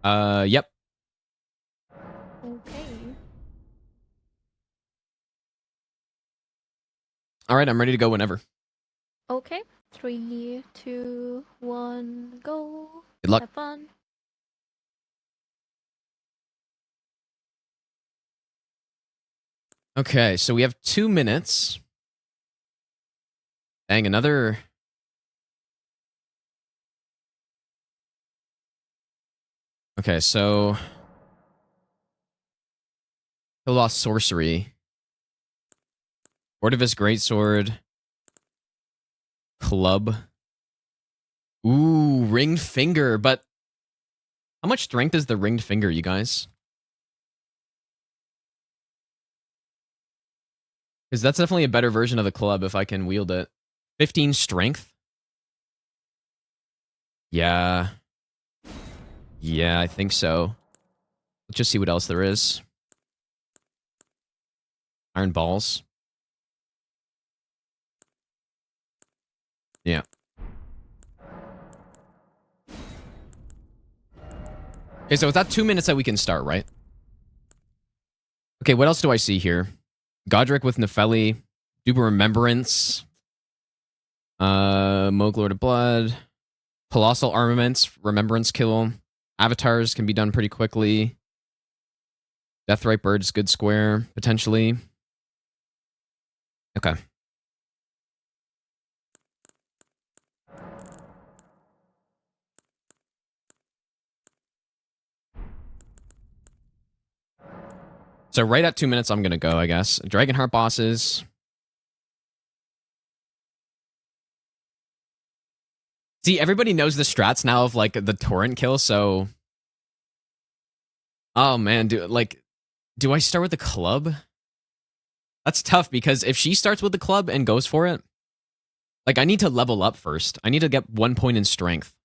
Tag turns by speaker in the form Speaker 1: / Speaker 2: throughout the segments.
Speaker 1: Yep.
Speaker 2: Okay.
Speaker 1: All right, I'm ready to go whenever.
Speaker 2: Okay. 3, 2, 1, go.
Speaker 1: Good luck.
Speaker 2: Have fun.
Speaker 1: Okay, so we have 2 minutes. Dang, another... Okay, so... He lost sorcery. Ordivis Greatsword. Club. Ooh, ringed finger, but... How much strength is the ringed finger, you guys? Because that's definitely a better version of the club if I can wield it. 15 strength? Yeah. Yeah, I think so. Let's just see what else there is. Iron balls. Yeah. Okay, so it's that 2 minutes that we can start, right? Okay, what else do I see here? Godric with Nefeli. Duper Remembrance. Moog Lord of Blood. Colossal Armaments. Remembrance Kill. Avatars can be done pretty quickly. Deathrite Bird's good square, potentially. Okay. So right at 2 minutes, I'm going to go, I guess. Dragonheart bosses. See, everybody knows the strats now of, like, the torrent kill, so... Oh, man, do I start with the club? That's tough, because if she starts with the club and goes for it... Like, I need to level up first. I need to get 1 point in strength.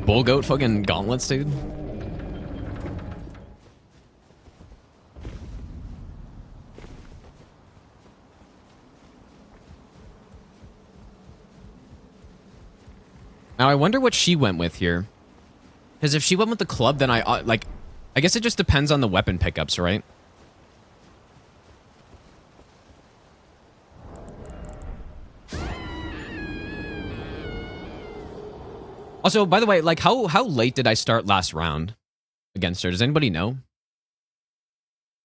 Speaker 1: Bull goat fucking gauntlets, dude. Now, I wonder what she went with here. Because if she went with the club, then I guess it just depends on the weapon pickups, right? Also, by the way, like, how late did I start last round against her? Does anybody know?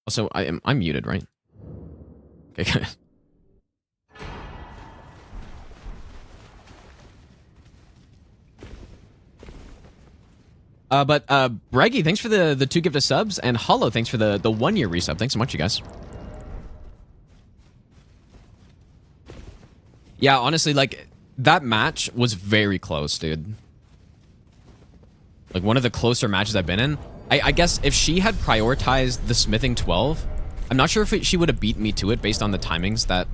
Speaker 1: Also, I'm muted, right? Okay, good. But Braggy, thanks for the 2 gifted subs, and Hollow, thanks for the 1 year resub. Thanks so much, you guys. Yeah, honestly, like, that match was very close, dude. Like, one of the closer matches I've been in. I guess if she had prioritized the smithing 12, I'm not sure if she would have beat me to it based on the timings that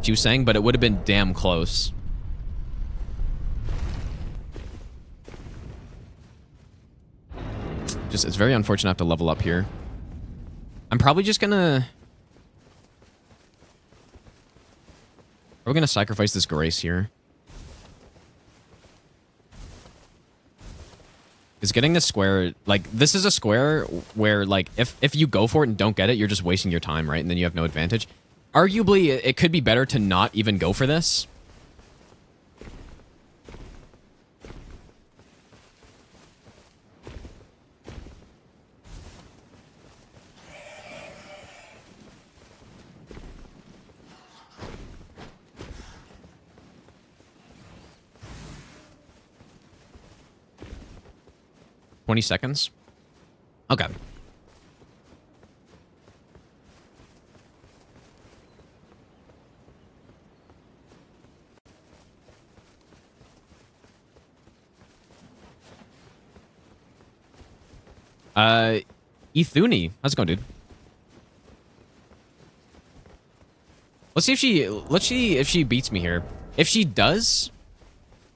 Speaker 1: she was saying, but it would have been damn close. Just, it's very unfortunate I have to level up here. I'm probably just gonna... We're gonna sacrifice this Grace here. Is getting this square, like, this is a square where, like, if you go for it and don't get it, you're just wasting your time, right? And then you have no advantage. Arguably, it could be better to not even go for this. $20. Okay. Ethuni, how's it going, dude? Let's see if she beats me here. If she does,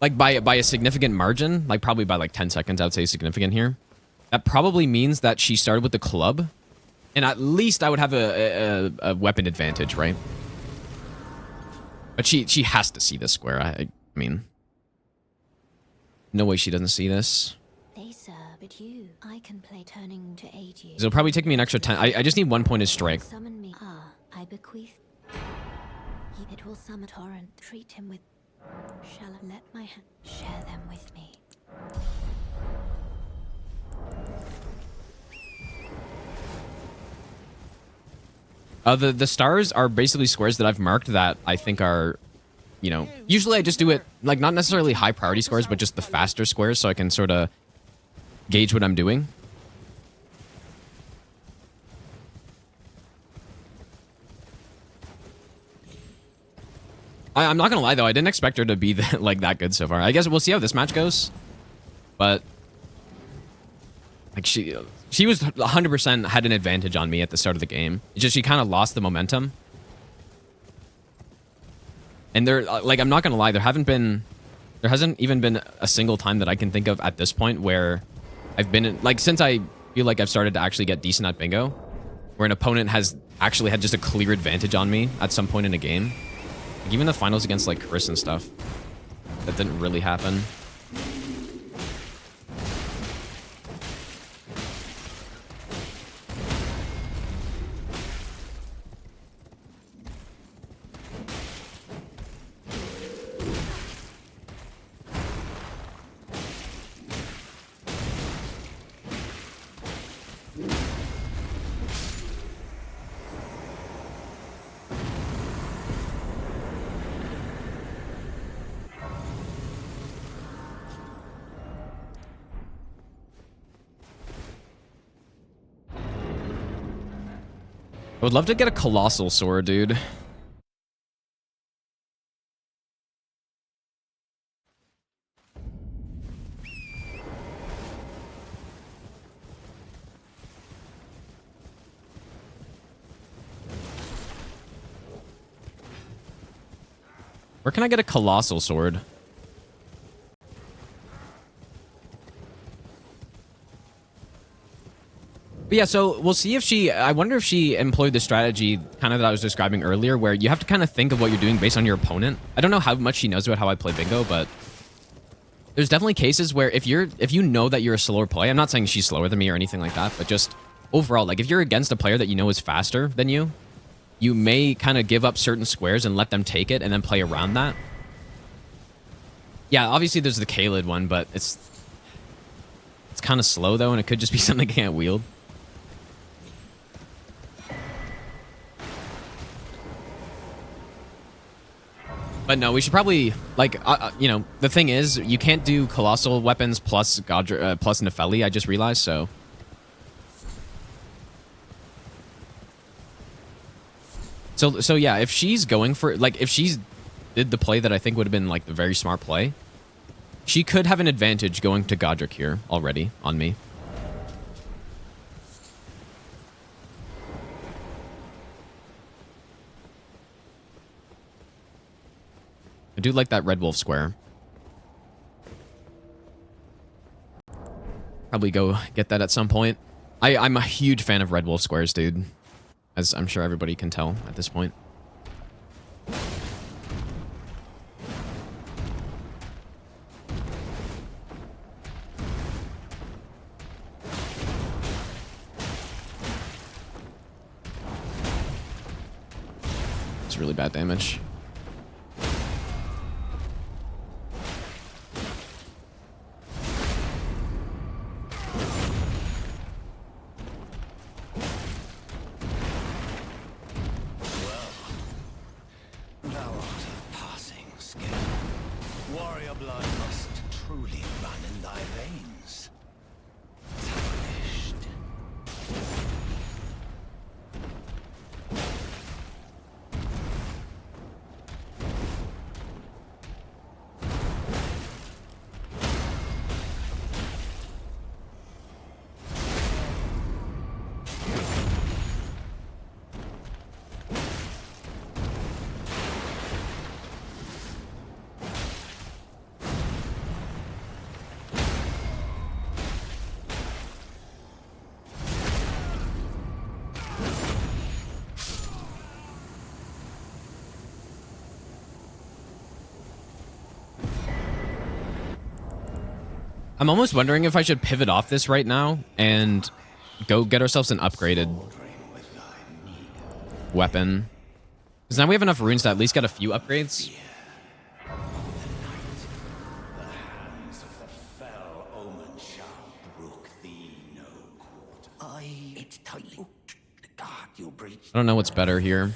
Speaker 1: like by a significant margin, like probably by like 10 seconds, I would say significant here. That probably means that she started with the club, and at least I would have a weapon advantage, right? But she has to see this square. I mean, no way she doesn't see this.
Speaker 3: They serve but you. I can play turning to aid you.
Speaker 1: It'll probably take me an extra 10. I just need 1 point of strike.
Speaker 3: Summon me. Ah, I bequeath. It will summon torrent. Treat him with. Shall I let my hand share them with me?
Speaker 1: The stars are basically squares that I've marked that I think are, you know, usually I just do it, like, not necessarily high priority squares, but just the faster squares so I can sort of gauge what I'm doing. I'm not going to lie, though. I didn't expect her to be like that good so far. I guess we'll see how this match goes. But like she was 100% had an advantage on me at the start of the game. It's just she kind of lost the momentum. And there, like, I'm not going to lie, there hasn't even been a single time that I can think of at this point where I've been in, like, since I feel like I've started to actually get decent at bingo, where an opponent has actually had just a clear advantage on me at some point in a game. Like, even the finals against, like, Chris and stuff, that didn't really happen. I would love to get a colossal sword, dude. Where can I get a colossal sword? But yeah, so we'll see if she, I wonder if she employed the strategy kind of that I was describing earlier, where you have to kind of think of what you're doing based on your opponent. I don't know how much she knows about how I play bingo, but there's definitely cases where if you know that you're a slower play, I'm not saying she's slower than me or anything like that, but just overall, like if you're against a player that you know is faster than you, you may kind of give up certain squares and let them take it and then play around that. Yeah, obviously there's the Kaled one, but it's kind of slow though, and it could just be something I can't wield. But no, we should probably, like, you know, the thing is, you can't do colossal weapons plus plus Nefeli, I just realized, so. So yeah, if she's going for, like, if she's did the play that I think would have been, like, the very smart play, she could have an advantage going to Godric here already on me. I do like that Red Wolf square. Probably go get that at some point. I'm a huge fan of Red Wolf squares, dude. As I'm sure everybody can tell at this point. It's really bad damage. I'm almost wondering if I should pivot off this right now and go get ourselves an upgraded weapon. Because now we have enough runes to at least get a few upgrades. I don't know what's better here.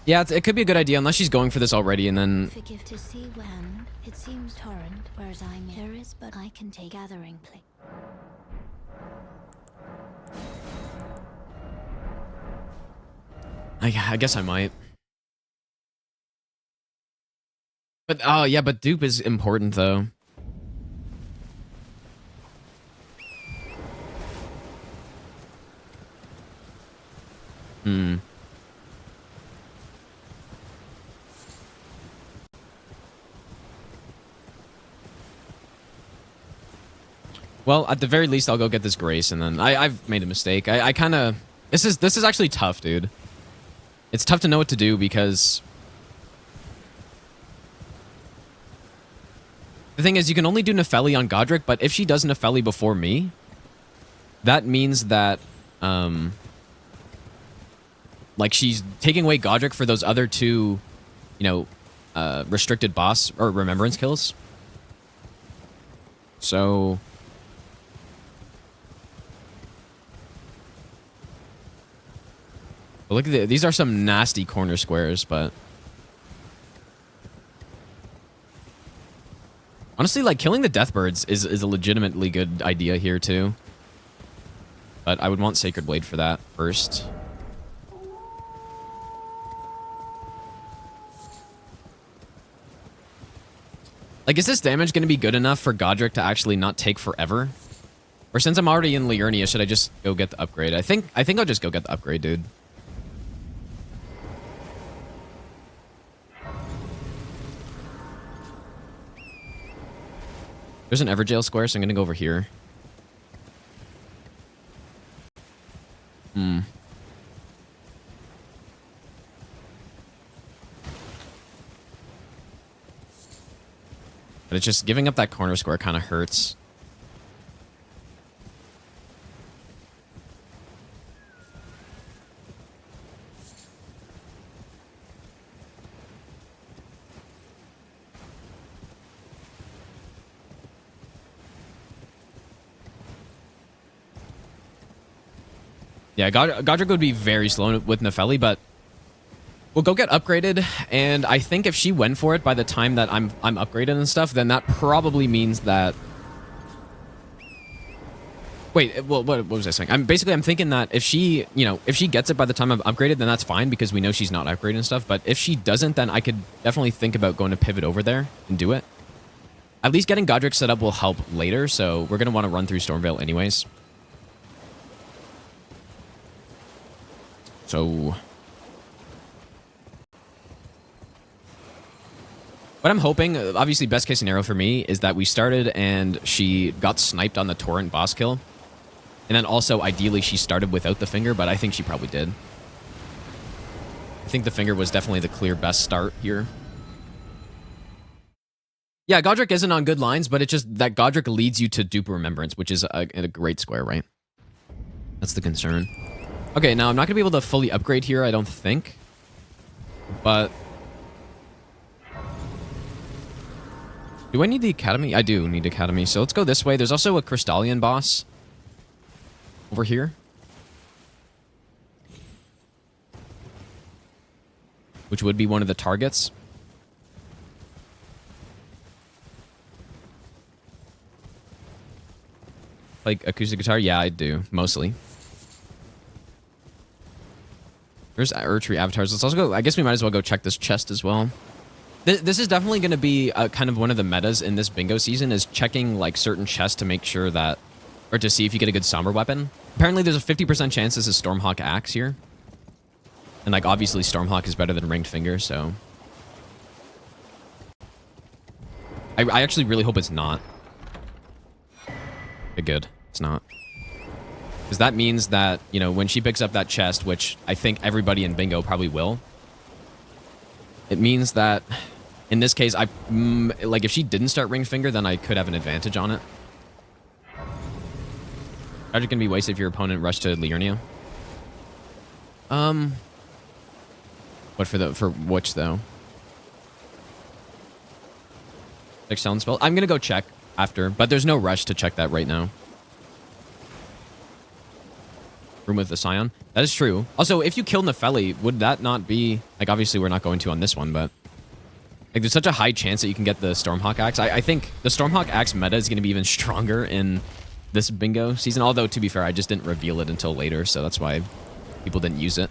Speaker 1: Yeah, it could be a good idea unless she's going for this already, and then
Speaker 3: Forgive to see when it seems torrent, whereas I'm there is, but I can take gathering place.
Speaker 1: I guess I might. But oh yeah, but dupe is important though. Hmm. Well, at the very least, I'll go get this Grace, and then I've made a mistake. I kind of this is actually tough, dude. It's tough to know what to do because the thing is, you can only do Nepheli on Godric, but if she does Nepheli before me, that means that like she's taking away Godric for those other two, you know, restricted boss or remembrance kills. So but look at these are some nasty corner squares, but honestly, like killing the Deathbirds is a legitimately good idea here too. But I would want Sacred Blade for that first. Like, is this damage going to be good enough for Godric to actually not take forever? Or since I'm already in Liurnia, should I just go get the upgrade? I think I'll just go get the upgrade, dude. There's an Everjail square, so I'm going to go over here. Hmm. But it's just giving up that corner square kind of hurts. Yeah, Godric would be very slow with Nepheli, but we'll go get upgraded, and I think if she went for it by the time that I'm upgraded and stuff, then that probably means that... Wait, well, what was I saying? I'm thinking that if she, you know, if she gets it by the time I'm upgraded, then that's fine because we know she's not upgraded and stuff, but if she doesn't, then I could definitely think about going to pivot over there and do it. At least getting Godric set up will help later, so we're going to want to run through Stormveil anyways. So... what I'm hoping, obviously best case scenario for me, is that we started and she got sniped on the Torrent boss kill. And then also, ideally, she started without the finger, but I think she probably did. I think the finger was definitely the clear best start here. Yeah, Godric isn't on good lines, but it's just that Godric leads you to dupe Remembrance, which is a great square, right? That's the concern. Okay, now I'm not going to be able to fully upgrade here, I don't think. But... do I need the Academy? I do need Academy, so let's go this way. There's also a Crystallian boss over here, which would be one of the targets. Like acoustic guitar? Yeah, I do, mostly. There's Erdtree avatars. Let's also go... I guess we might as well go check this chest as well. This is definitely going to be kind of one of the metas in this bingo season, is checking like certain chests to make sure that, or to see if you get a good somber weapon. Apparently there's a 50% chance this is Stormhawk Axe here. And like obviously Stormhawk is better than Ringed Finger, so... I actually really hope it's not. Okay, good. It's not. Because that means that, you know, when she picks up that chest, which I think everybody in bingo probably will, it means that in this case, like if she didn't start ring finger, then I could have an advantage on it. Tragic can be wasted if your opponent rushed to Liurnia. What for which though? Check sound spell. I'm gonna go check after, but there's no rush to check that right now. Room with the Scion. That is true. Also, if you kill Nefeli, would that not be like? Obviously, we're not going to on this one, but like, there's such a high chance that you can get the Stormhawk axe. I think the Stormhawk axe meta is going to be even stronger in this bingo season. Although, to be fair, I just didn't reveal it until later, so that's why people didn't use it.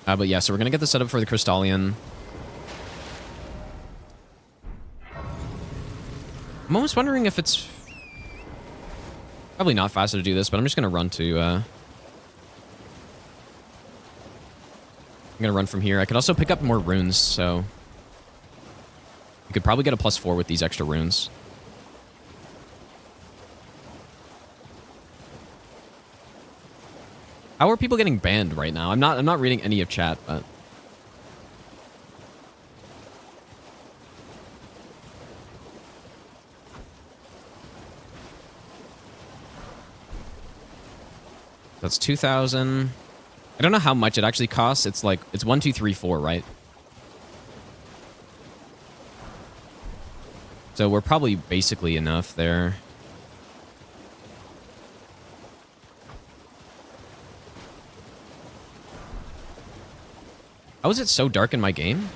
Speaker 1: But yeah, so we're going to get the setup for the Crystallian. I'm almost wondering if it's probably not faster to do this, but I'm just going to run to... I'm going to run from here. I could also pick up more runes, so... You could probably get a +4 with these extra runes. How are people getting banned right now? I'm not reading any of chat, but... That's 2,000. I don't know how much it actually costs. It's like, it's 1, 2, 3, 4, right? So we're probably basically enough there. How is it so dark in my game?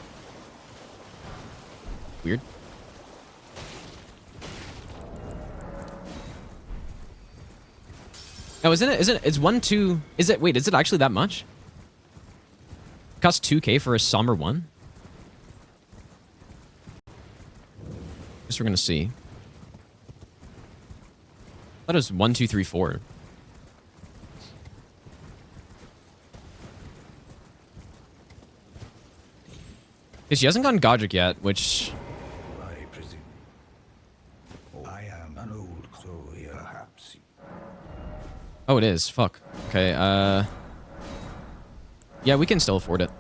Speaker 1: Weird. No, isn't it? It's 1, 2... Is it... Wait, is it actually that much? It costs 2k for a Somber 1? Guess we're gonna see. I thought it was 1, 2, 3, 4. Okay, she hasn't gone Godric yet, which...
Speaker 4: I presume. I am an old Chloe, perhaps.
Speaker 1: Oh, it is. Fuck. Okay, yeah, we can still afford it.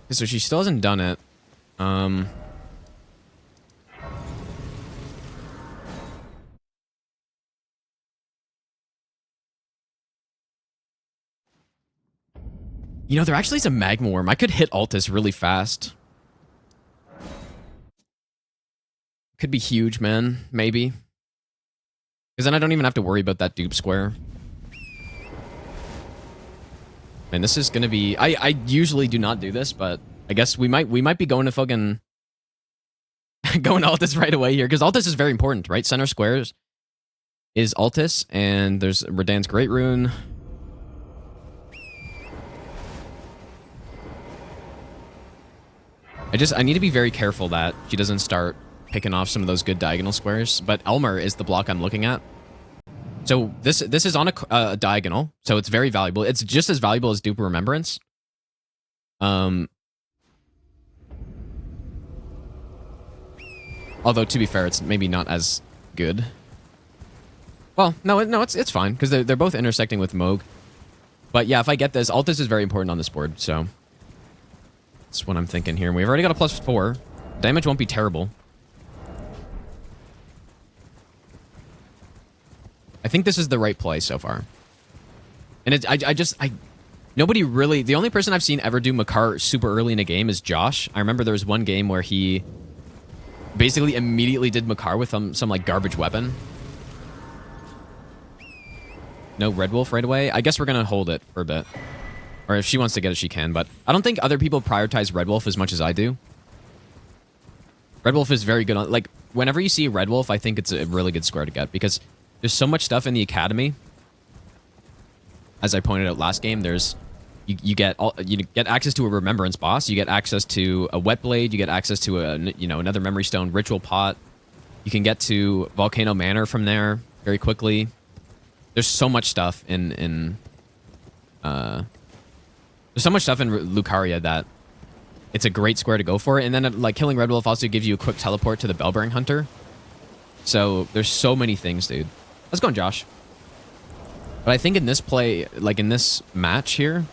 Speaker 1: Okay, so she still hasn't done it. You know, there actually is a Magma Worm. I could hit Altus really fast. Could be huge, man. Maybe. Because then I don't even have to worry about that dupe square. Man, this is gonna be... I usually do not do this, but I guess we might be going to fucking... going to Altus right away here, because Altus is very important, right? Center squares is Altus, and there's Radan's Great Rune. I need to be very careful that she doesn't start picking off some of those good diagonal squares, but Elmer is the block I'm looking at. So this is on a diagonal, so it's very valuable. It's just as valuable as Dupe Remembrance. Although, to be fair, it's maybe not as good. Well, no, it's fine, because they're both intersecting with Moog. But yeah, if I get this, Altus is very important on this board, so... That's what I'm thinking here. We've already got a +4. Damage won't be terrible. I think this is the right play so far. And nobody really... The only person I've seen ever do Makar super early in a game is Josh. I remember there was one game where he basically immediately did Makar with some like garbage weapon. No Red Wolf right away. I guess we're gonna hold it for a bit. Or if she wants to get it, she can, but I don't think other people prioritize Red Wolf as much as I do. Red Wolf is very good on... Like, whenever you see Red Wolf, I think it's a really good square to get, because there's so much stuff in the Academy. As I pointed out last game, there's... You get access to a Remembrance boss, you get access to a Wet Blade, you get access to another Memory Stone, Ritual Pot. You can get to Volcano Manor from there very quickly. There's so much stuff There's so much stuff in Lucaria that it's a great square to go for. And then like killing Red Wolf also gives you a quick teleport to the Bellbearing Hunter. So there's so many things, dude. Let's go on, Josh. But I think in this play, like in this match here,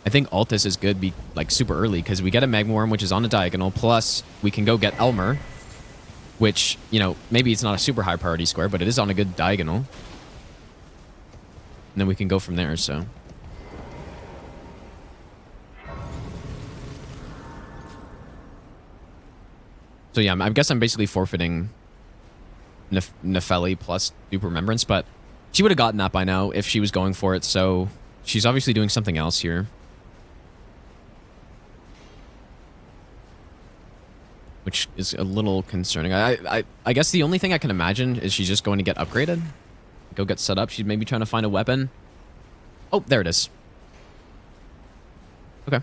Speaker 1: I think Altus is good like super early because we get a Magma Worm, which is on a diagonal, plus we can go get Elmer, which, you know, maybe it's not a super high priority square, but it is on a good diagonal. And then we can go from there, so. So yeah, I guess I'm basically forfeiting Nefeli plus Dupe Remembrance, but she would have gotten that by now if she was going for it, so she's obviously doing something else here. Which is a little concerning. I guess the only thing I can imagine is she's just going to get upgraded. Go get set up. She's maybe trying to find a weapon. Oh, there it is. Okay.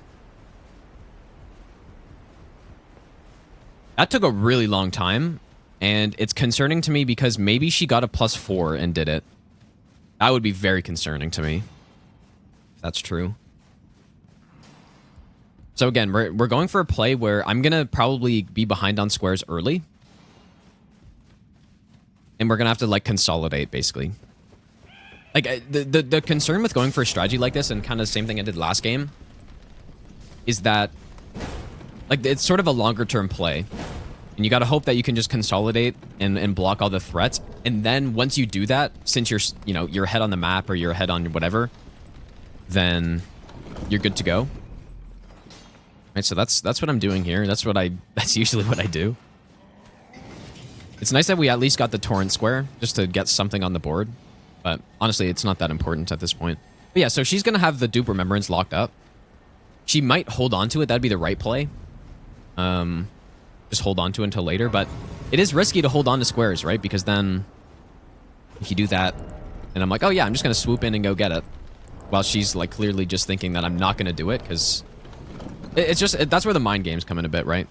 Speaker 1: That took a really long time, and it's concerning to me because maybe she got a +4 and did it. That would be very concerning to me, if that's true. So again, we're going for a play where I'm going to probably be behind on squares early. And we're going to have to, like, consolidate, basically. Like, the concern with going for a strategy like this, and kind of the same thing I did last game, is that, like, it's sort of a longer-term play. And you got to hope that you can just consolidate and block all the threats. And then once you do that, since you're, you know, you're ahead on the map or you're ahead on whatever, then you're good to go. Right, so that's what I'm doing here. That's usually what I do. It's nice that we at least got the Torrent Square just to get something on the board. But honestly, it's not that important at this point. But yeah, so she's going to have the Dupe Remembrance locked up. She might hold on to it. That'd be the right play. Just hold on to it until later. But it is risky to hold on to squares, right? Because then if you do that, and I'm like, oh yeah, I'm just going to swoop in and go get it. While she's like clearly just thinking that I'm not going to do it because it's just, that's where the mind games come in a bit, right?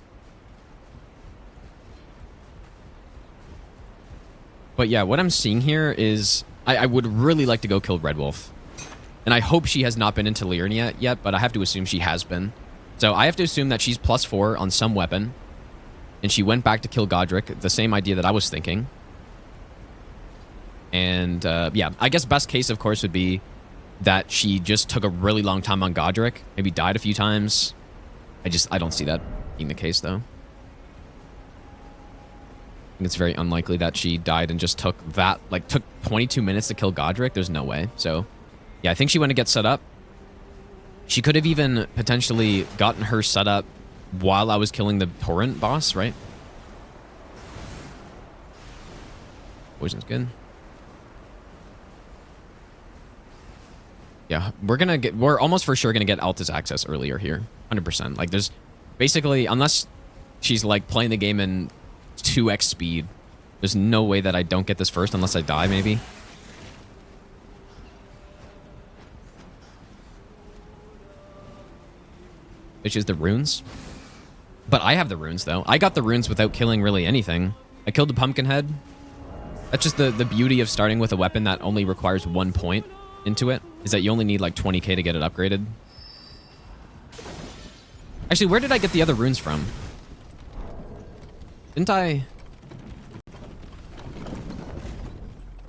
Speaker 1: But yeah, what I'm seeing here is I would really like to go kill Red Wolf. And I hope she has not been into Liurnia yet, but I have to assume she has been. So I have to assume that she's +4 on some weapon. And she went back to kill Godric, the same idea that I was thinking. And yeah, I guess best case, of course, would be that she just took a really long time on Godric, maybe died a few times. I don't see that being the case, though. I think it's very unlikely that she died and just took 22 minutes to kill Godric. There's no way. So, yeah, I think she went to get set up. She could have even potentially gotten her set up while I was killing the Torrent boss, right? Poison's good. Yeah, we're almost for sure gonna get Altus access earlier here. 100%. Like, there's basically, unless she's like playing the game in 2x speed, there's no way that I don't get this first unless I die, maybe. Which is the runes. But I have the runes, though. I got the runes without killing really anything. I killed the Pumpkinhead. That's just the beauty of starting with a weapon that only requires 1 point into it, is that you only need like 20k to get it upgraded. Actually, where did I get the other runes from? Didn't I...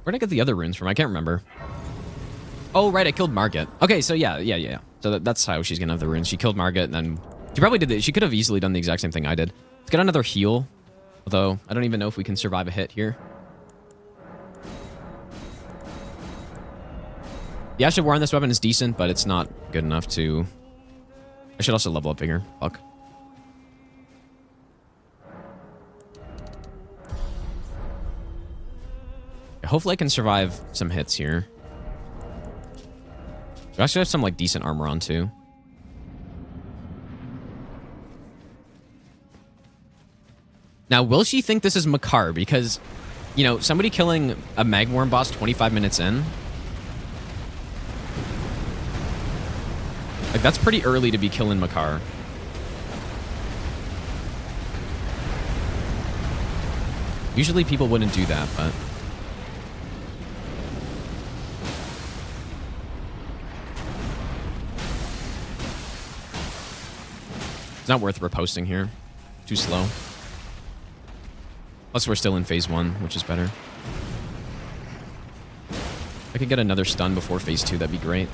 Speaker 1: Where did I get the other runes from? I can't remember. Oh, right, I killed Margit. Okay, so yeah. So that's how she's gonna have the runes. She killed Margit, and then... She probably did she could have easily done the exact same thing I did. Let's get another heal. Although, I don't even know if we can survive a hit here. The Ash of War on this weapon is decent, but it's not good enough to... I should also level up bigger. Fuck. Hopefully I can survive some hits here. I should have some like decent armor on too. Now, will she think this is Makar? Because, you know, somebody killing a Magworm boss 25 minutes in... Like, that's pretty early to be killing Makar. Usually people wouldn't do that, but... It's not worth reposting here. Too slow. Plus, we're still in phase 1, which is better. If I could get another stun before phase 2, that'd be great.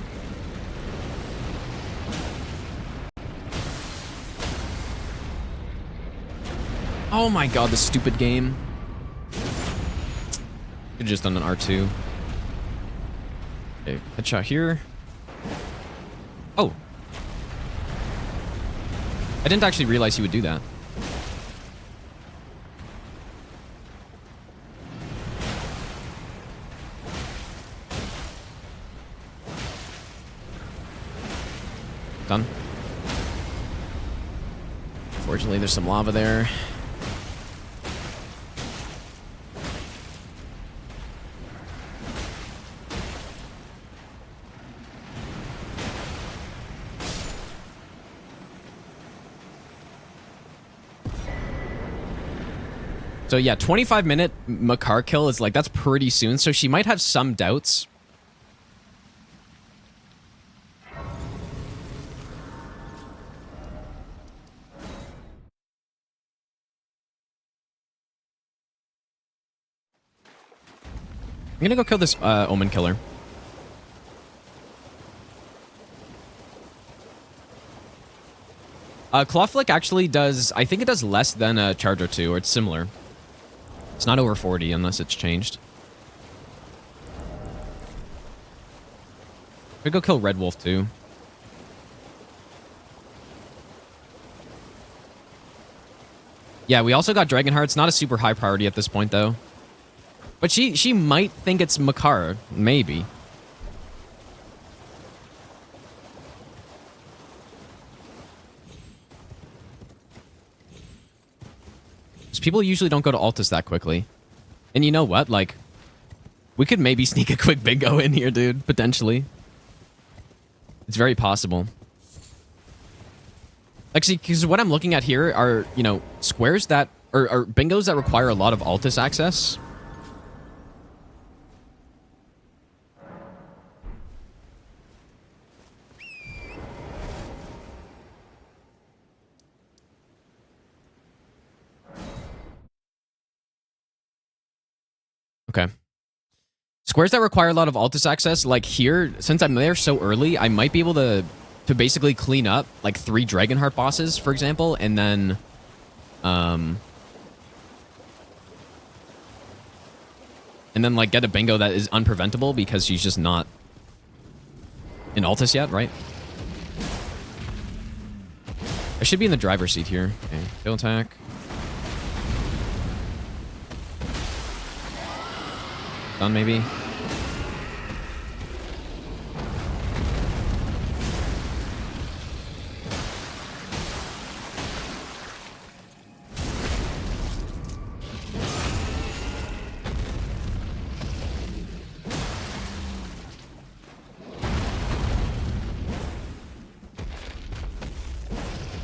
Speaker 1: Oh my god, this stupid game. Could've just done an R2. Okay, headshot here. Oh. I didn't actually realize he would do that. Done. Fortunately, there's some lava there. So yeah, 25-minute Makar kill is like, that's pretty soon. So she might have some doubts. I'm gonna go kill this Omen killer. Claw Flick actually does, I think it does less than a charge or 2, or it's similar. It's not over 40 unless it's changed. Could go kill Red Wolf too. Yeah, we also got Dragonheart. It's not a super high priority at this point though. But she might think it's Makar, maybe. People usually don't go to Altus that quickly. And you know what? Like, we could maybe sneak a quick bingo in here, dude. Potentially. It's very possible. Like, see, because what I'm looking at here are, you know, squares that... Or bingos that require a lot of Altus access. Okay. Squares that require a lot of Altus access, like here, since I'm there so early, I might be able to basically clean up like 3 Dragonheart bosses, for example, and then like get a bingo that is unpreventable because she's just not in Altus yet, right? I should be in the driver's seat here. Okay, kill attack. Done, maybe.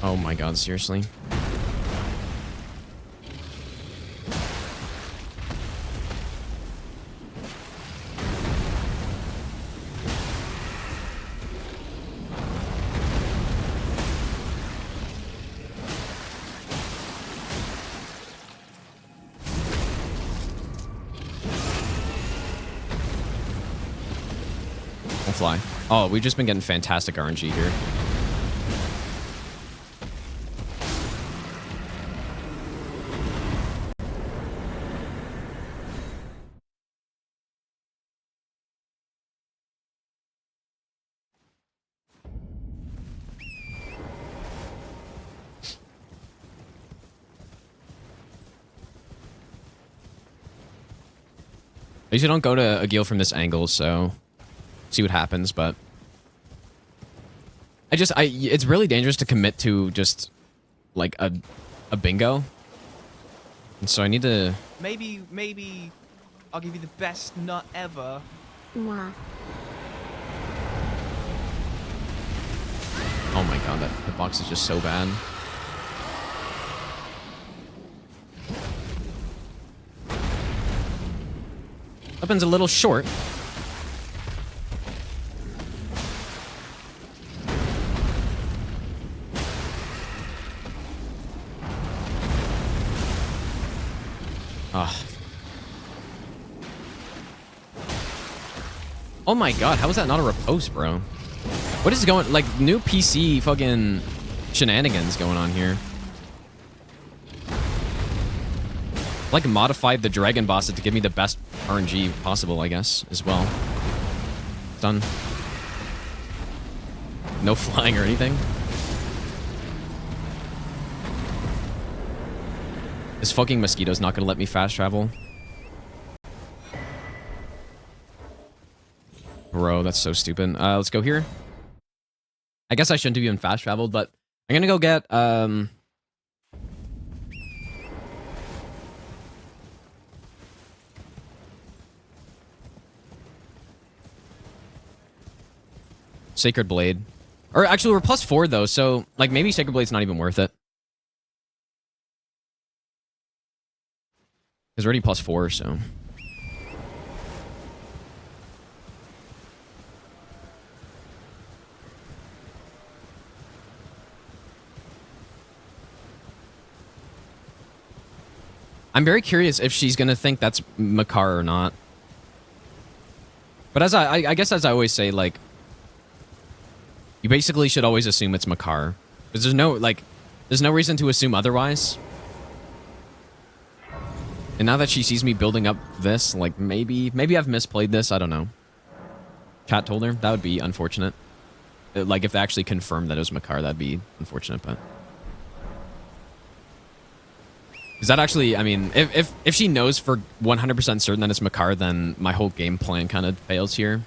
Speaker 1: Oh my god, seriously? Fly. Oh, we've just been getting fantastic RNG here. I usually don't go to Agil from this angle, so see what happens, but it's really dangerous to commit to just like a bingo. And so I need to
Speaker 5: maybe I'll give you the best nut ever.
Speaker 2: Mwah.
Speaker 1: Oh my god, that hitbox is just so bad. Weapon's a little short. Ah. Oh my god, how is that not a riposte, bro? What is going, like, new PC fucking shenanigans going on here? Like, modified the dragon boss to give me the best RNG possible, I guess, as well. Done. No flying or anything. This fucking mosquito's not gonna let me fast travel. Bro, that's so stupid. Let's go here. I guess I shouldn't have even fast traveled, but I'm gonna go get, Sacred Blade. Or actually, we're +4 though, so like maybe Sacred Blade's not even worth it. Because we're already +4, so. I'm very curious if she's gonna think that's Makar or not. But as I guess as I always say, like, you basically should always assume it's Makar. Because there's no reason to assume otherwise. And now that she sees me building up this, like, maybe I've misplayed this, I don't know. Chat told her, that would be unfortunate. Like, if they actually confirmed that it was Makar, that'd be unfortunate, but... Is that actually, I mean, if she knows for 100% certain that it's Makar, then my whole game plan kind of fails here.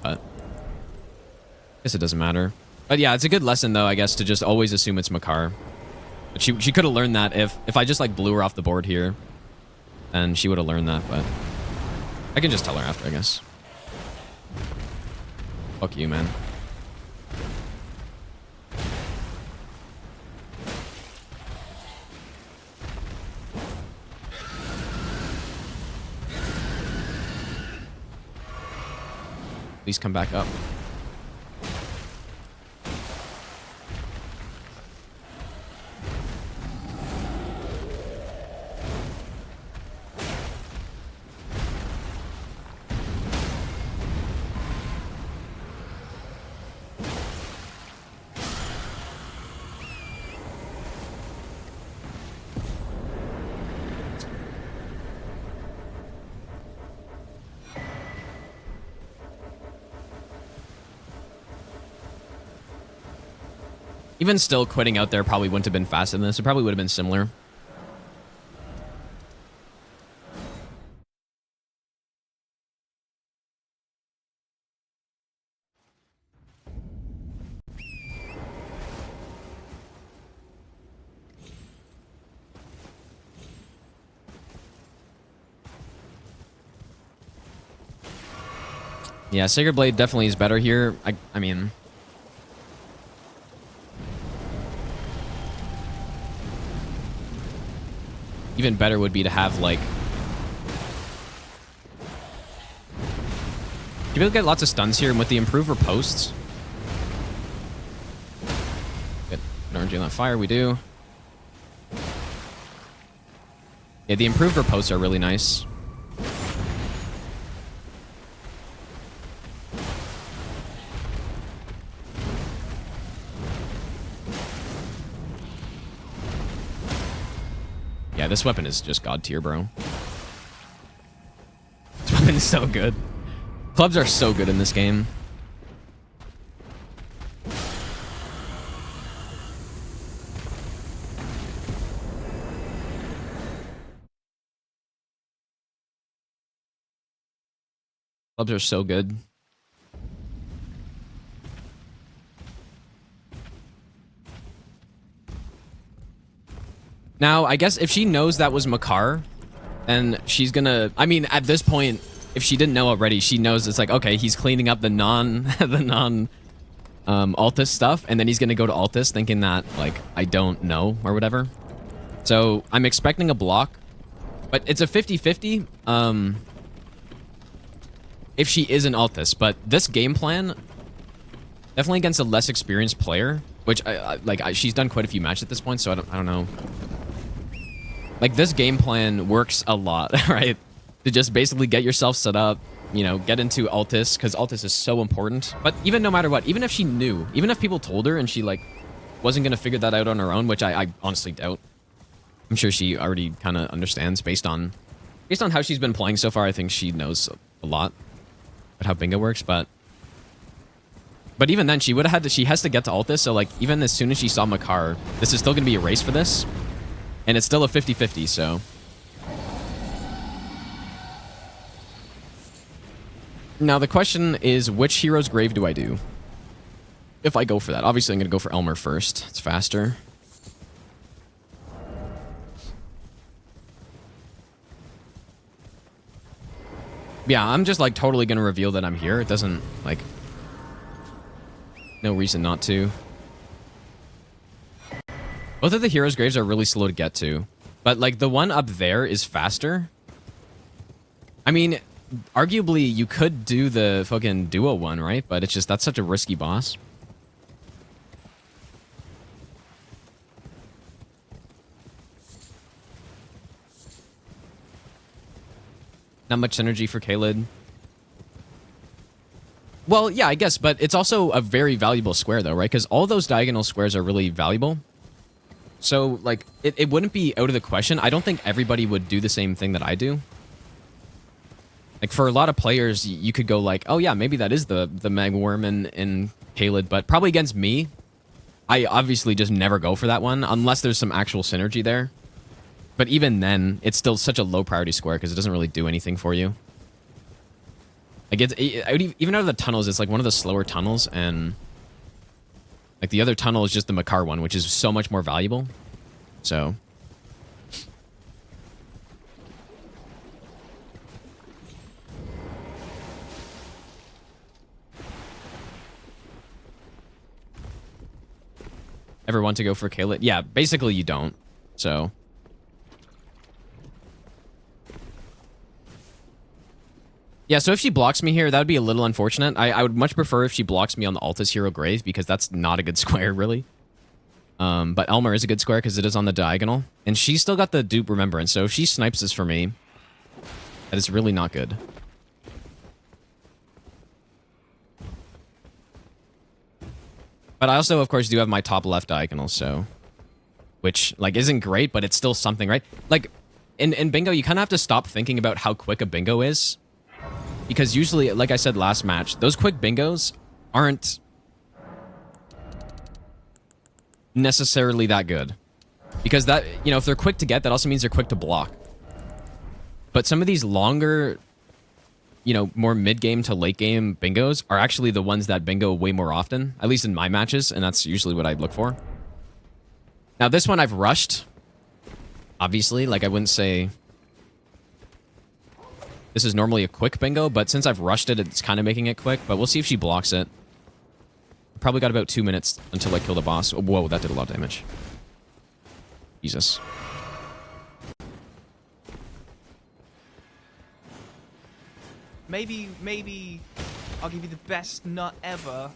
Speaker 1: But... I guess it doesn't matter. But yeah, it's a good lesson, though, I guess, to just always assume it's Makar. But she could have learned that if I just, like, blew her off the board here. Then she would have learned that, but... I can just tell her after, I guess. Fuck you, man. Please come back up. Even still, quitting out there probably wouldn't have been faster than this. It probably would have been similar. Yeah, Sacred Blade definitely is better here. I mean... Even better would be to have, like... You will get lots of stuns here, and with the improver posts... Get RNG on that fire, we do. Yeah, the improver posts are really nice. Yeah, this weapon is just god tier, bro. This weapon is so good. Clubs are so good in this game. Clubs are so good. Now, I guess if she knows that was Makar, then she's gonna... I mean, at this point, if she didn't know already, she knows it's like, okay, he's cleaning up the Altus stuff, and then he's gonna go to Altus thinking that, like, I don't know, or whatever. So, I'm expecting a block, but it's a 50-50, if she is an Altus, but this game plan, definitely against a less experienced player, which, she's done quite a few matches at this point, so I don't know. Like, this game plan works a lot, right? To just basically get yourself set up, you know, get into Altis, because Altis is so important. But even no matter what, even if she knew, even if people told her and she, like, wasn't going to figure that out on her own, which I honestly doubt. I'm sure she already kind of understands based on how she's been playing so far. I think she knows a lot about how bingo works, but even then, she would have had to, she has to get to Altis, so, like, even as soon as she saw Makar, this is still going to be a race for this. And it's still a 50-50, so. Now, the question is, which hero's grave do I do? If I go for that. Obviously, I'm going to go for Elmer first. It's faster. Yeah, I'm just, like, totally going to reveal that I'm here. It doesn't, like... No reason not to. Both of the heroes' graves are really slow to get to. But, like, the one up there is faster. I mean, arguably, you could do the fucking duo one, right? But it's just, that's such a risky boss. Not much synergy for Kaled. Well, yeah, I guess, but it's also a very valuable square, though, right? Because all those diagonal squares are really valuable. So, like, it wouldn't be out of the question. I don't think everybody would do the same thing that I do. Like, for a lot of players, you could go like, oh, yeah, maybe that is the Magworm in Kaled, but probably against me, I obviously just never go for that one, unless there's some actual synergy there. But even then, it's still such a low priority square because it doesn't really do anything for you. Like, even out of the tunnels, it's like one of the slower tunnels, and like the other tunnel is just the Makar one, which is so much more valuable. So ever want to go for Kaled? Yeah, basically you don't. So yeah, so if she blocks me here, that would be a little unfortunate. I would much prefer if she blocks me on the Altis hero grave, because that's not a good square, really. But Elmer is a good square because it is on the diagonal. And she's still got the dupe remembrance, so if she snipes this for me, that is really not good. But I also, of course, do have my top left diagonal, so... Which, like, isn't great, but it's still something, right? Like, in bingo, you kind of have to stop thinking about how quick a bingo is. Because usually, like I said last match, those quick bingos aren't necessarily that good. Because that, you know, if they're quick to get, that also means they're quick to block. But some of these longer, you know, more mid-game to late-game bingos are actually the ones that bingo way more often, at least in my matches, and that's usually what I look for. Now, this one I've rushed. Obviously, like, I wouldn't say... This is normally a quick bingo, but since I've rushed it, it's kind of making it quick. But we'll see if she blocks it. Probably got about 2 minutes until I kill the boss. Oh, whoa, that did a lot of damage. Jesus.
Speaker 5: Maybe I'll give you the best nut ever.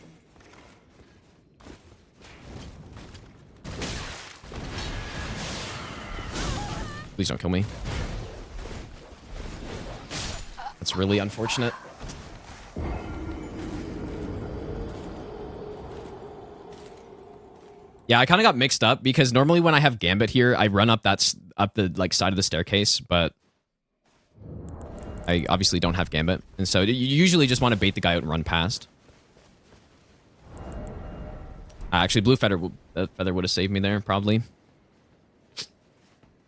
Speaker 1: Please don't kill me. That's really unfortunate. Yeah, I kind of got mixed up because normally when I have Gambit here, I run up the like side of the staircase, but I obviously don't have Gambit, and so you usually just want to bait the guy out and run past. Actually, Blue Feather would have saved me there, probably.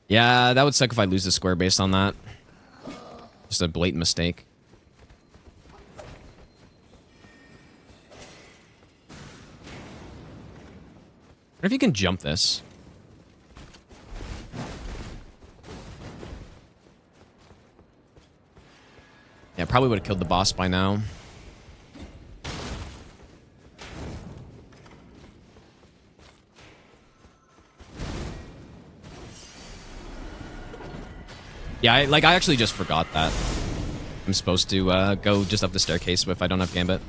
Speaker 1: Yeah, that would suck if I lose the square based on that. Just a blatant mistake. I wonder if you can jump this. Yeah, probably would have killed the boss by now. Yeah, I actually just forgot that. I'm supposed to go just up the staircase if I don't have Gambit.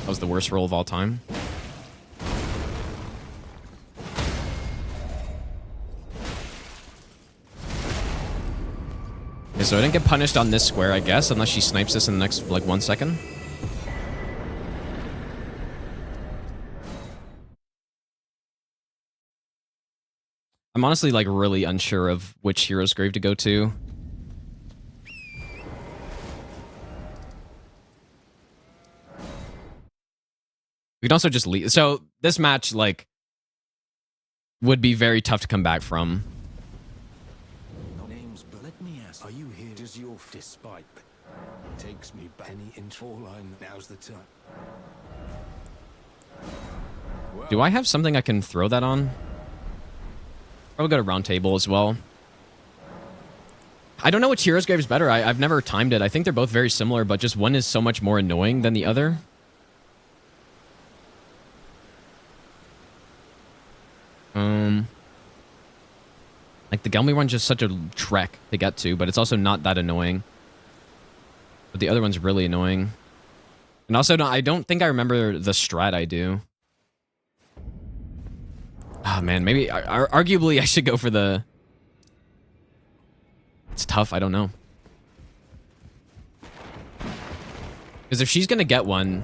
Speaker 1: That was the worst roll of all time. Okay, so I didn't get punished on this square, I guess, unless she snipes this in the next, like, 1 second. I'm honestly, like, really unsure of which hero's grave to go to. We can also just leave. So this match, like, would be very tough to come back from.
Speaker 4: No names, but let me ask, are you here? Does your despite takes me back any intro line? Now's the time.
Speaker 1: Do I have something I can throw that on? Probably go to round table as well. I don't know which hero's grave is better. I've never timed it. I think they're both very similar, but just one is so much more annoying than the other. Like the Gelmi one's just such a trek to get to, but it's also not that annoying. But the other one's really annoying. And also, no, I don't think I remember the strat I do. Oh man, maybe, arguably I should go for the... It's tough, I don't know. Because if she's gonna get one...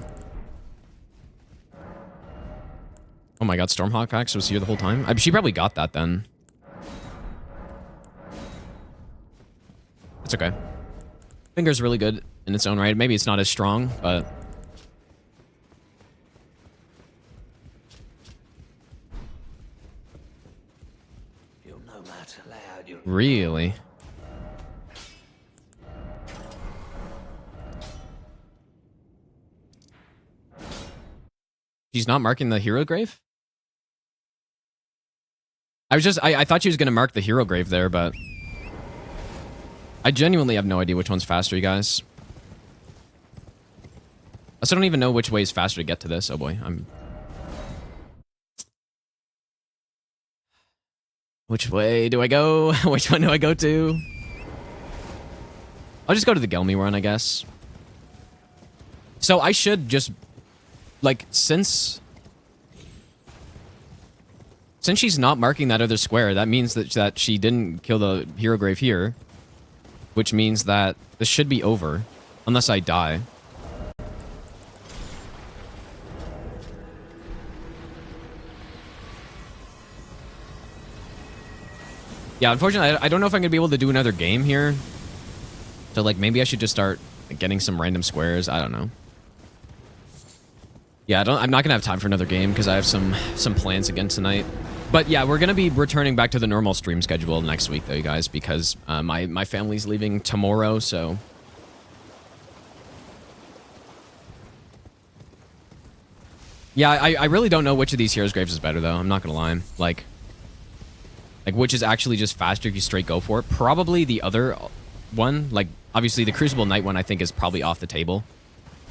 Speaker 1: Oh my god, Stormhawk Axe was here the whole time? She probably got that then. It's okay. Finger's really good in its own right. Maybe it's not as strong, but...
Speaker 4: You'll no matter loud. You'll...
Speaker 1: Really? She's not marking the hero grave? I thought she was going to mark the hero grave there, but... I genuinely have no idea which one's faster, you guys. I also don't even know which way is faster to get to this. Oh boy, Which way do I go? Which one do I go to? I'll just go to the Gelmi run, I guess. So I should just... Like, since she's not marking that other square, that means that she didn't kill the hero grave here. Which means that this should be over. Unless I die. Yeah, unfortunately, I don't know if I'm going to be able to do another game here. So, like, maybe I should just start getting some random squares. I don't know. Yeah, I'm not going to have time for another game because I have some plans again tonight. But yeah, we're going to be returning back to the normal stream schedule next week, though, you guys, because my family's leaving tomorrow, so... Yeah, I really don't know which of these heroes' graves is better, though. I'm not going to lie. Like, which is actually just faster if you straight go for it. Probably the other one. Like, obviously, the Crucible Knight one, I think, is probably off the table.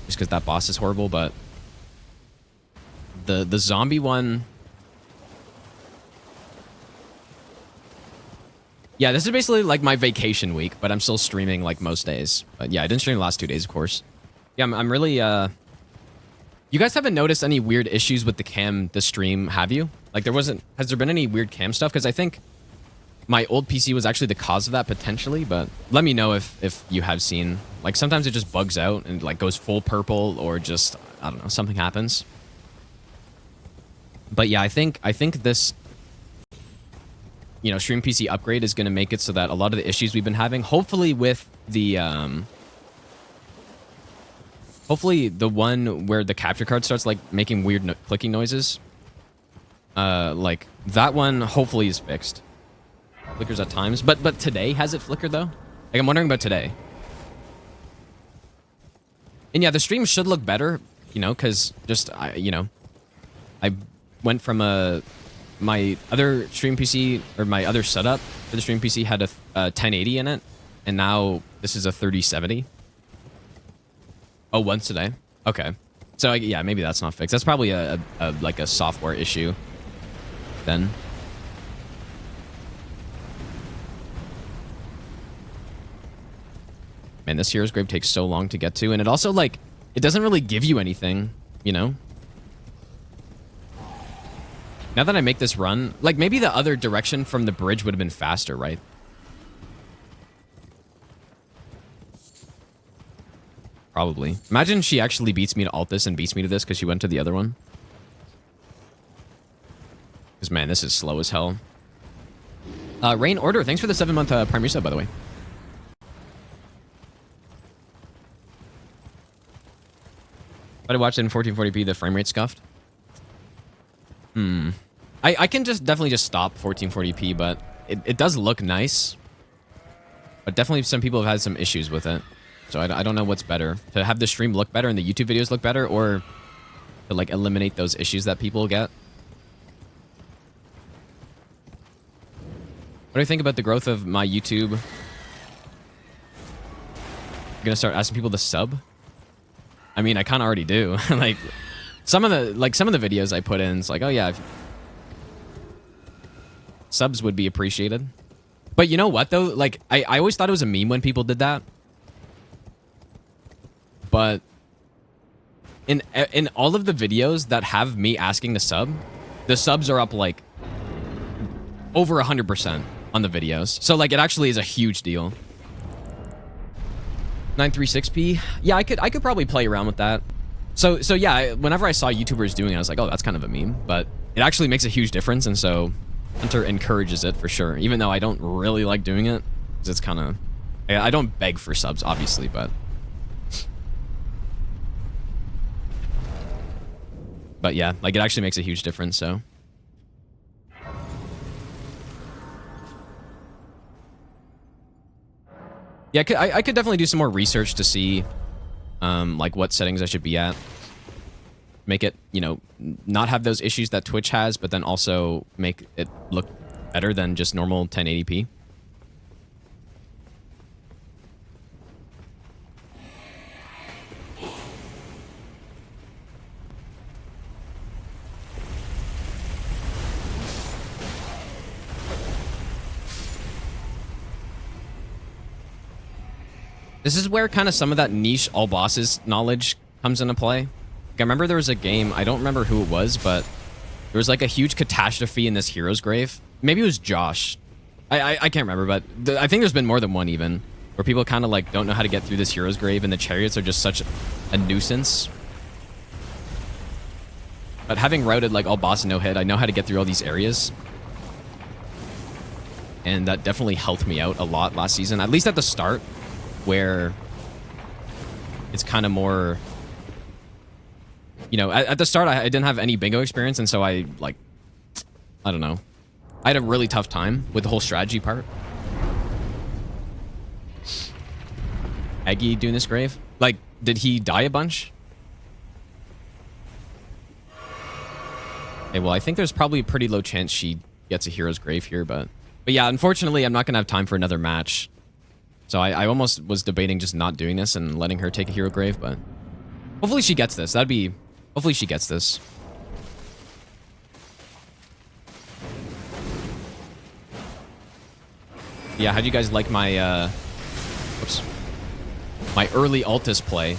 Speaker 1: Just because that boss is horrible, but... The zombie one... Yeah, this is basically like my vacation week, but I'm still streaming like most days. But yeah, I didn't stream the last 2 days, of course. Yeah, I'm really... You guys haven't noticed any weird issues with the cam this stream, have you? Like, has there been any weird cam stuff? Because I think my old PC was actually the cause of that, potentially, but let me know if you have seen. Like, sometimes it just bugs out and, like, goes full purple, or just, I don't know, something happens. But yeah, I think this... You know, Stream PC upgrade is going to make it so that a lot of the issues we've been having, hopefully with the, hopefully the one where the capture card starts, like, making weird clicking noises, like, that one hopefully is fixed. Flickers at times. But today, has it flickered, though? Like, I'm wondering about today. And yeah, the stream should look better, you know, because just, you know, I went from my other stream PC, or my other setup for the stream PC had a 1080 in it, and now this is a 3070. Oh, once today. Okay. So, yeah, maybe that's not fixed. That's probably like a software issue then. Man, this hero's grave takes so long to get to, and it also, like, it doesn't really give you anything. you know? Now that I make this run, like maybe the other direction from the bridge would have been faster, right? Probably. Imagine she actually beats me to alt this and beats me to this because she went to the other one. Because, man, this is slow as hell. Rain Order, thanks for the 7-month Prime sub, by the way. If I watched it in 1440p, the frame rate scuffed. I can definitely just stop 1440p, but it does look nice. But definitely some people have had some issues with it. So I don't know what's better. To have the stream look better and the YouTube videos look better, or to like eliminate those issues that people get. What do you think about the growth of my YouTube? I'm gonna start asking people to sub. I mean, I kind of already do. Like some of the videos I put in, it's like, oh yeah, subs would be appreciated. But you know what though? Like I always thought it was a meme when people did that. But in all of the videos that have me asking to sub, the subs are up like over 100% on the videos. So like it actually is a huge deal. 936p. Yeah, I could probably play around with that. So yeah, whenever I saw YouTubers doing it, I was like, oh, that's kind of a meme. But it actually makes a huge difference, and so Hunter encourages it for sure. Even though I don't really like doing it, because it's kind of... I don't beg for subs, obviously, but... But yeah, like it actually makes a huge difference, so... Yeah, I could definitely do some more research to see, like, what settings I should be at. Make it, you know, not have those issues that Twitch has, but then also make it look better than just normal 1080p. This is where kind of some of that niche all bosses knowledge comes into play. Like, I remember there was a game, I don't remember who it was, but there was like a huge catastrophe in this hero's grave. Maybe it was Josh. I can't remember, but I think there's been more than one even, where people kind of like don't know how to get through this hero's grave, and the chariots are just such a nuisance. But having routed like all boss no hit, I know how to get through all these areas. And that definitely helped me out a lot last season, at least at the start, where it's kind of more, you know, at the start I didn't have any bingo experience, and so I don't know, I had a really tough time with the whole strategy part. Aggie doing this grave, like, did he die a bunch? Okay, well, I think there's probably a pretty low chance she gets a hero's grave here, but yeah, unfortunately I'm not gonna have time for another match. So I almost was debating just not doing this and letting her take a hero grave, but hopefully she gets this. Hopefully she gets this. Yeah, how'd you guys like my, my early Altus play?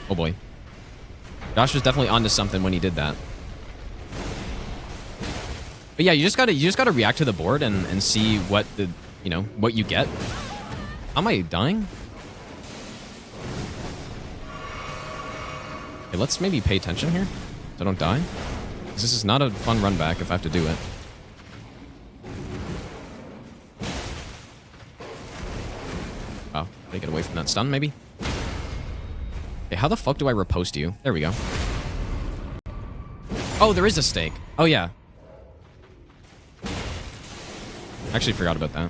Speaker 1: Oh boy. Josh was definitely onto something when he did that. But yeah, you just gotta react to the board and see what the... you know, what you get. How am I dying? Okay, let's maybe pay attention here so I don't die. Because this is not a fun run back if I have to do it. Oh, gotta get away from that stun, maybe? Okay, how the fuck do I riposte you? There we go. Oh, there is a stake. Oh, yeah. Actually forgot about that.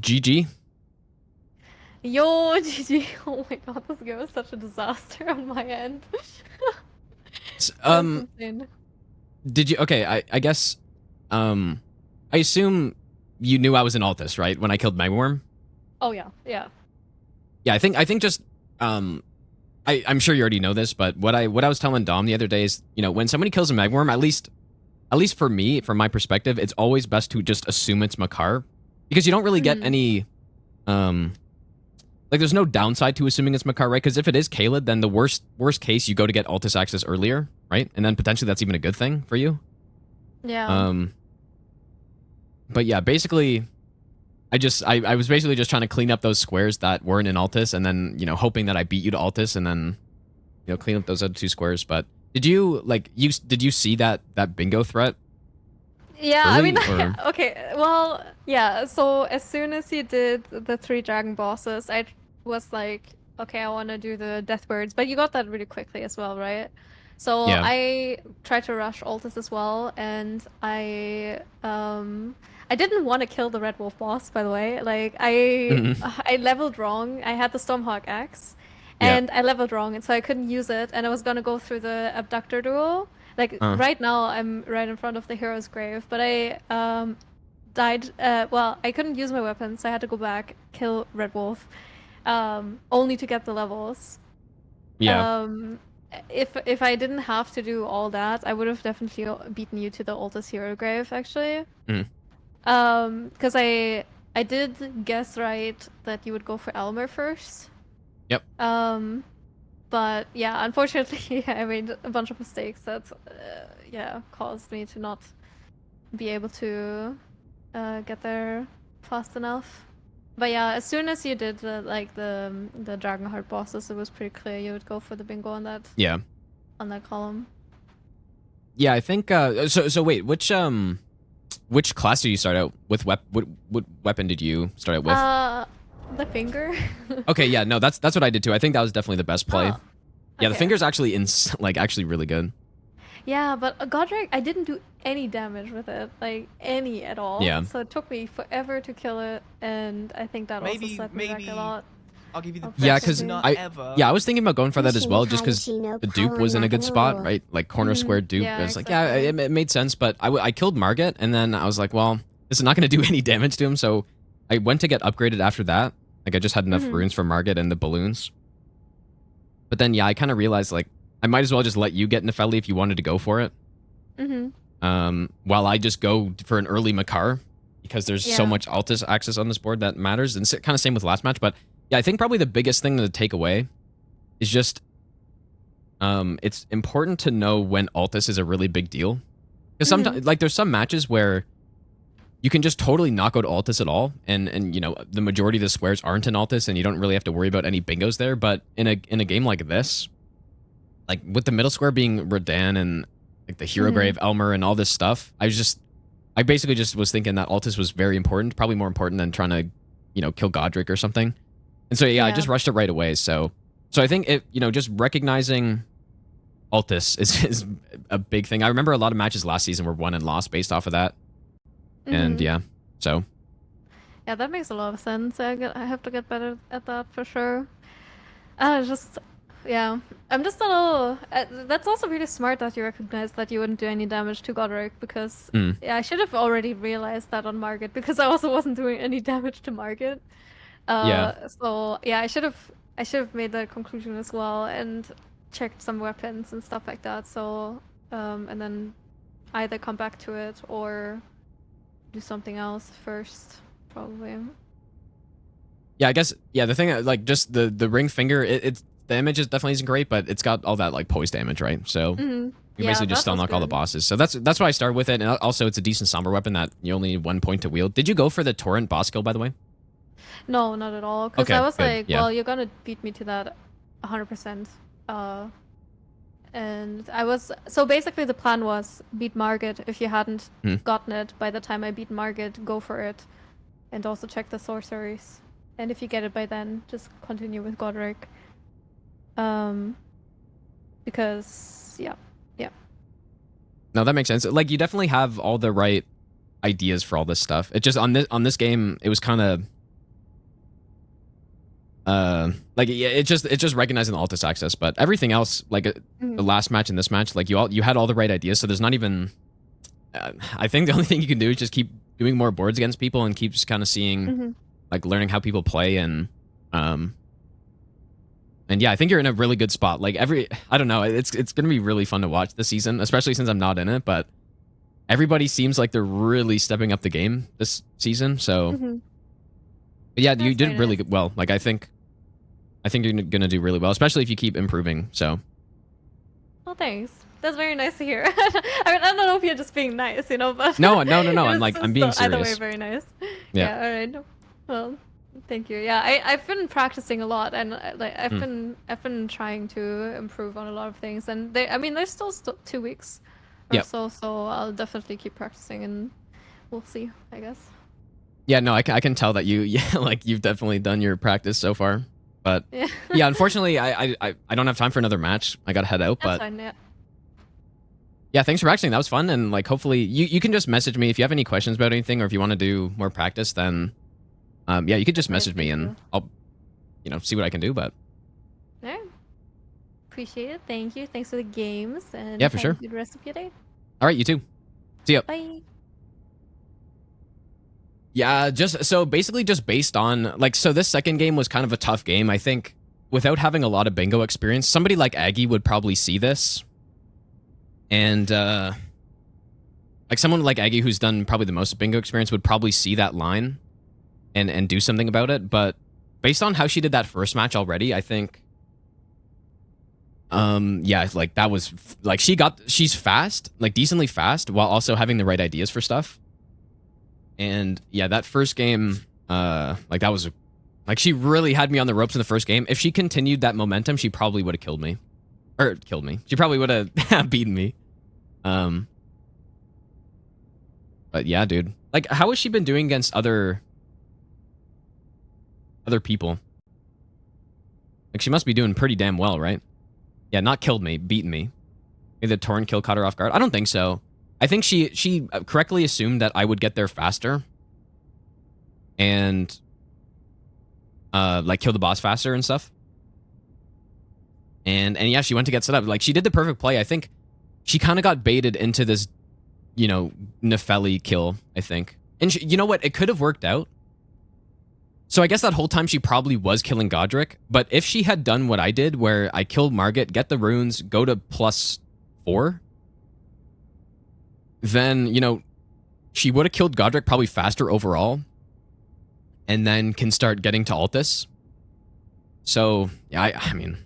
Speaker 1: GG.
Speaker 2: Yo, GG. Oh my god, this game is such a disaster on my end. That's insane.
Speaker 1: Did you... Okay, I guess... I assume you knew I was in Altus, right? When I killed Megworm?
Speaker 2: Oh yeah, yeah.
Speaker 1: Yeah, I think just... I'm sure you already know this, but what I was telling Dom the other day is, you know, when somebody kills a Megworm, at least at least for me, from my perspective, it's always best to just assume it's Makar, because you don't really get any, like, there's no downside to assuming it's Makar, right? Because if it is Kaled, then the worst case, you go to get Altus access earlier, right? And then potentially that's even a good thing for you.
Speaker 2: Yeah.
Speaker 1: But yeah, basically, I was basically just trying to clean up those squares that weren't in Altus, and then, you know, hoping that I beat you to Altus, and then, you know, clean up those other 2 squares. But did you see that bingo threat?
Speaker 2: Yeah,
Speaker 1: early,
Speaker 2: I mean,
Speaker 1: or-
Speaker 2: okay, well, yeah, so as soon as you did the 3 dragon bosses, I was like, okay, I want to do the death birds, but you got that really quickly as well, right? So
Speaker 1: Yeah.
Speaker 2: I tried to rush Altus as well, and I didn't want to kill the Red Wolf boss, by the way. Like, I leveled wrong. I had the Stormhawk axe,
Speaker 1: Yeah.
Speaker 2: and I leveled wrong, and so I couldn't use it, and I was gonna go through the Abductor duel. Like, right now, I'm right in front of the hero's grave, but I died. Well, I couldn't use my weapons, so I had to go back, kill Red Wolf, only to get the levels.
Speaker 1: Yeah.
Speaker 2: If I didn't have to do all that, I would have definitely beaten you to the Altus hero grave, actually. Because I did guess right that you would go for Elmer first.
Speaker 1: Yep.
Speaker 2: But yeah, unfortunately, I made a bunch of mistakes that, yeah, caused me to not be able to get there fast enough. But yeah, as soon as you did the Dragonheart bosses, it was pretty clear you would go for the bingo on that
Speaker 1: Yeah.
Speaker 2: column.
Speaker 1: Yeah, I think. So wait, which class did you start out with? What weapon did you start out with?
Speaker 2: The finger.
Speaker 1: Okay, yeah, no, that's what I did too. I think that was definitely the best play.
Speaker 2: Oh,
Speaker 1: Yeah, the
Speaker 2: okay.
Speaker 1: finger's actually actually really good.
Speaker 2: Yeah, but Godric, I didn't do any damage with it, like any at all.
Speaker 1: Yeah.
Speaker 2: So it took me forever to kill it, and I think that also
Speaker 5: Maybe-
Speaker 2: set me back
Speaker 5: maybe-
Speaker 2: a lot.
Speaker 5: I'll give you the
Speaker 2: Yeah,
Speaker 5: best
Speaker 1: 'cause
Speaker 5: nut
Speaker 1: I-
Speaker 5: ever.
Speaker 1: Yeah, I was thinking about going for that as
Speaker 3: Pushing
Speaker 1: well, just
Speaker 3: high,
Speaker 1: because
Speaker 3: Gino,
Speaker 1: the dupe
Speaker 3: power
Speaker 1: was in a
Speaker 3: rock
Speaker 1: good
Speaker 3: and
Speaker 1: spot,
Speaker 3: roll.
Speaker 1: right? Like corner square dupe.
Speaker 2: Yeah,
Speaker 1: It was like, yeah,
Speaker 2: exactly.
Speaker 1: it made sense. But I killed Margit, and then I was like, well, this is not going to do any damage to him. So I went to get upgraded after that. Like I just had enough runes for Margit and the balloons. But then yeah, I kind of realized like I might as well just let you get Nepheli if you wanted to go for it. While I just go for an early Makar, because there's so
Speaker 2: Yeah.
Speaker 1: much Altus access on this board that matters. And kind of same with last match. But yeah, I think probably the biggest thing to take away is just it's important to know when Altus is a really big deal. Because sometimes like there's some matches where you can just totally not go to Altus at all, and you know the majority of the squares aren't in Altus, and you don't really have to worry about any bingos there. But in a game like this, like with the middle square being Radan and like the hero grave, Elmer, and all this stuff, I basically just was thinking that Altus was very important, probably more important than trying to, you know, kill Godric or something. And so yeah, I just rushed it right away. So I think it, you know, just recognizing Altus is a big thing. I remember a lot of matches last season were won and lost based off of that. And yeah, so
Speaker 2: Yeah, that makes a lot of sense. I have to get better at that for sure. Yeah, I'm just a little. That's also really smart that you recognize that you wouldn't do any damage to Godric, because yeah, I should have already realized that on Margit, because I also wasn't doing any damage to Margit.
Speaker 1: Yeah.
Speaker 2: So yeah, I should have made that conclusion as well and checked some weapons and stuff like that. So and then either come back to it or do something else first, probably.
Speaker 1: yeah, I guess yeah. The thing like just the ring finger, it's the image is definitely isn't great, but it's got all that like poise damage, right? So you basically just stun lock all the bosses. So that's why I started with it, and also it's a decent somber weapon that you only need 1 point to wield. Did you go for the torrent boss kill, by the way?
Speaker 2: No, not at all. Because
Speaker 1: Okay,
Speaker 2: I was
Speaker 1: good,
Speaker 2: like,
Speaker 1: yeah.
Speaker 2: well, you're gonna beat me to that 100%. And I was... So basically the plan was beat Margit if you hadn't gotten it. By the time I beat Margit, go for it. And also check the sorceries. And if you get it by then, just continue with Godric. Because, yeah.
Speaker 1: No, that makes sense. Like you definitely have all the right ideas for all this stuff. It just on this game, it was kind of like yeah, it's just recognizing the Altus access, but everything else, like the last match and this match, like you had all the right ideas. So there's not even. I think the only thing you can do is just keep doing more boards against people and keep just kind of seeing, like learning how people play and yeah, I think you're in a really good spot. Like I don't know, it's gonna be really fun to watch this season, especially since I'm not in it. But everybody seems like they're really stepping up the game this season. So,
Speaker 2: Mhm.
Speaker 1: but yeah, you
Speaker 2: That's
Speaker 1: did
Speaker 2: very
Speaker 1: really
Speaker 2: nice.
Speaker 1: well. Like I think you're gonna do really well, especially if you keep improving. So
Speaker 2: Well, thanks. That's very nice to hear. I mean, I don't know if you're just being nice, but
Speaker 1: no.
Speaker 2: it
Speaker 1: I'm
Speaker 2: was
Speaker 1: like I'm
Speaker 2: still
Speaker 1: being
Speaker 2: either way
Speaker 1: serious.
Speaker 2: very nice.
Speaker 1: Yeah.
Speaker 2: All right. Well, thank you. Yeah, I've been practicing a lot, and like I've been trying to improve on a lot of things, and I mean, there's still 2 weeks or
Speaker 1: Yep.
Speaker 2: so I'll definitely keep practicing, and we'll see, I guess.
Speaker 1: Yeah, no, I can tell that you like you've definitely done your practice so far. But
Speaker 2: Yeah.
Speaker 1: yeah, unfortunately, I don't have time for another match. I gotta head out.
Speaker 2: That's
Speaker 1: But
Speaker 2: fine. Yeah.
Speaker 1: yeah, thanks for practicing. That was fun. And like, hopefully, you can just message me if you have any questions about anything, or if you want to do more practice. Then, yeah, you could just
Speaker 2: Great,
Speaker 1: message me,
Speaker 2: thank
Speaker 1: and
Speaker 2: you.
Speaker 1: I'll, see what I can do. But
Speaker 2: All right. Appreciate it. Thank you. Thanks for the games, and
Speaker 1: Yeah, for
Speaker 2: have
Speaker 1: sure.
Speaker 2: a good rest of your day.
Speaker 1: all right, you too. See ya.
Speaker 2: Bye.
Speaker 1: Yeah, so basically just based on like, so this second game was kind of a tough game. I think without having a lot of bingo experience, somebody like Aggie would probably see this. And like someone like Aggie who's done probably the most bingo experience would probably see that line and do something about it. But based on how she did that first match already, I think yeah, like that was like she's fast, like decently fast, while also having the right ideas for stuff. And yeah, that first game, like that was like she really had me on the ropes in the first game. If she continued that momentum, she probably would have killed me. Or killed me. She probably would have beaten me. But yeah, dude. Like, how has she been doing against other people? Like, she must be doing pretty damn well, right? Yeah, not killed me, beaten me. Maybe the Torn kill caught her off guard. I don't think so. I think she correctly assumed that I would get there faster. And like kill the boss faster and stuff. And yeah, she went to get set up. Like, she did the perfect play. I think she kind of got baited into this, Nepheli kill, I think. And you know what? It could have worked out. So I guess that whole time she probably was killing Godric. But if she had done what I did, where I killed Margit, get the runes, go to +4, then, she would have killed Godric probably faster overall. And then can start getting to Altus. So, yeah, I mean,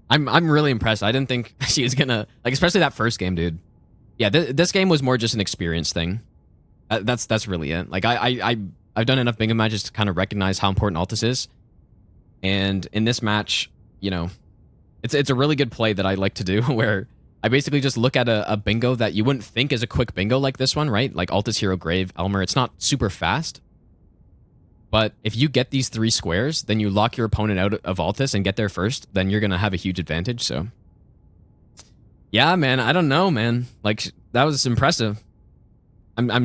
Speaker 1: I'm really impressed. I didn't think she was gonna, like, especially that first game, dude. Yeah, this game was more just an experience thing. That's really it. Like, I've done enough bingo matches to kind of recognize how important Altus is. And in this match, it's a really good play that I like to do, where I basically just look at a bingo that you wouldn't think is a quick bingo like this one, right? Like Altus, Hero, Grave, Elmer. It's not super fast. But if you get these 3 squares, then you lock your opponent out of Altus and get there first, then you're going to have a huge advantage. So, yeah, man, I don't know, man. Like, that was impressive. I'm